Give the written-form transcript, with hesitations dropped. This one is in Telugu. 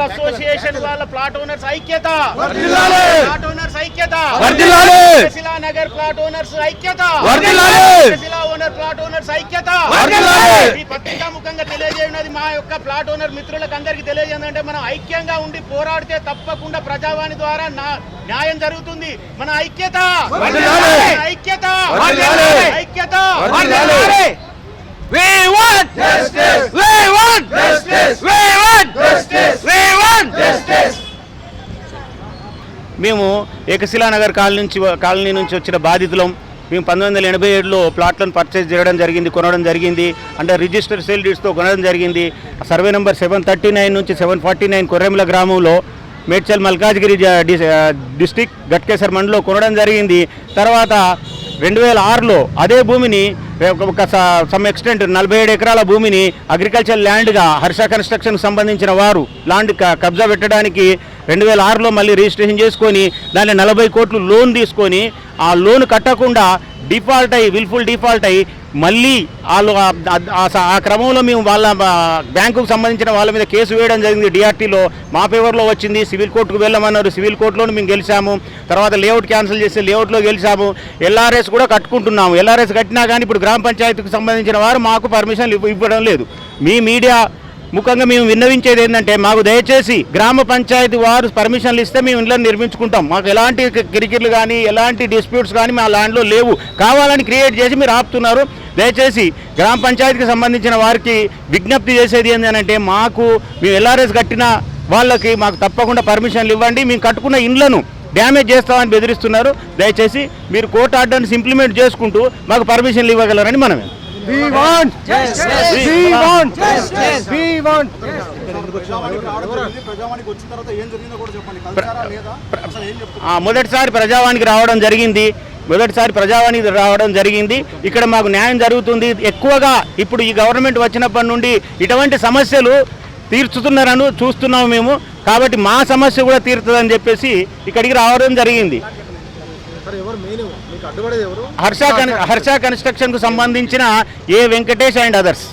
అసోసియేషన్ వాళ్ళ ప్లాట్ ఓనర్స్ ఐక్యత, ప్లాట్ ఓనర్స్ ఐక్యత, శిలా నగర్ ప్లాట్ ఓనర్స్ ఐక్యత, శిలా ఓనర్ ప్లాట్ ఓనర్స్ ఐక్యత. ఈ పత్రికా ముఖంగా తెలియజేయనది మా యొక్క ప్లాట్ ఓనర్ మిత్రులకు అందరికీ తెలియజేయండి, మనం ఐక్యంగా ఉండి పోరాడితే తప్పకుండా ప్రజావాణి ద్వారా న్యాయం జరుగుతుంది. మన ఐక్యత ఐక్యత ఐక్యత. We want justice. We want justice. We want justice. We want justice. మేము ఏకశిలానగర్ కాలనీ నుంచి వచ్చిన బాధితులం. మేము 1987లో ప్లాట్లను పర్చేజ్ చేయడం జరిగింది, కొనడం జరిగింది. అంటే రిజిస్టర్ సేల్ డీడ్స్తో కొనడం జరిగింది. సర్వే నెంబర్ 739 నుంచి 749 కొర్రెమిల గ్రామంలో మేడ్చల్ మల్కాజ్గిరి డిస్టిక్ గట్కేసర్ మండలో కొనడం జరిగింది. తర్వాత 2006లో అదే భూమిని ఒక సమ్ ఎక్స్టెంట్ 47 ఎకరాల భూమిని అగ్రికల్చర్ ల్యాండ్గా హర్ష కన్స్ట్రక్షన్కి సంబంధించిన వారు ల్యాండ్ కబ్జా పెట్టడానికి 2006లో మళ్ళీ రిజిస్ట్రేషన్ చేసుకొని దాన్ని 40 కోట్లు లోన్ తీసుకొని ఆ లోన్ కట్టకుండా డిఫాల్ట్ అయ్యి విల్ఫుల్ డిఫాల్ట్ అయ్యి మళ్ళీ వాళ్ళు ఆ క్రమంలో మేము వాళ్ళ బ్యాంకుకు సంబంధించిన వాళ్ళ మీద కేసు వేయడం జరిగింది. డిఆర్టీలో మా ఫేవర్లో వచ్చింది. సివిల్ కోర్టుకు వెళ్ళమన్నారు, సివిల్ కోర్టులో మేము గెలిచాము. తర్వాత లేఅవుట్ క్యాన్సిల్ చేసి లేఅవుట్లో గెలిచాము. ఎల్ఆర్ఎస్ కూడా కట్టుకుంటున్నాము. ఎల్ఆర్ఎస్ కట్టినా కానీ ఇప్పుడు గ్రామ పంచాయతీకి సంబంధించిన వారు మాకు పర్మిషన్ ఇవ్వడం లేదు. మీ మీడియా ముఖంగా మేము విన్నవించేది ఏంటంటే మాకు దయచేసి గ్రామ పంచాయతీ వారు పర్మిషన్లు ఇస్తే మేము ఇళ్ళని నిర్మించుకుంటాం. మాకు ఎలాంటి కిరికిర్లు కానీ ఎలాంటి డిస్ప్యూట్స్ కానీ మా ల్యాండ్లో లేవు. కావాలని క్రియేట్ చేసి మీరు ఆపుతున్నారు. దయచేసి గ్రామ పంచాయతీకి సంబంధించిన వారికి విజ్ఞప్తి చేసేది ఏంటంటే మేము ఎల్ఆర్ఎస్ కట్టిన వాళ్ళకి మాకు తప్పకుండా పర్మిషన్లు ఇవ్వండి. మేము కట్టుకున్న ఇండ్లను డ్యామేజ్ చేస్తామని బెదిరిస్తున్నారు. దయచేసి మీరు కోర్టు ఆర్డర్ని ఇంప్లిమెంట్ చేసుకుంటూ మాకు పర్మిషన్లు ఇవ్వగలరని మనమే. We want justice. We want justice. We want. మొదటిసారి ప్రజావానికి రావడం జరిగింది. ఇక్కడ మాకు న్యాయం జరుగుతుంది. ఎక్కువగా ఇప్పుడు ఈ గవర్నమెంట్ వచ్చినప్పటి నుండి ఇటువంటి సమస్యలు తీర్చుతున్నారని చూస్తున్నాము మేము. కాబట్టి మా సమస్య కూడా తీరుతుందని చెప్పేసి ఇక్కడికి రావడం జరిగింది. హర్ష కన్స్ట్రక్షన్ కు సంబంధించిన ఏ వెంకటేష్ అండ్ అదర్స్.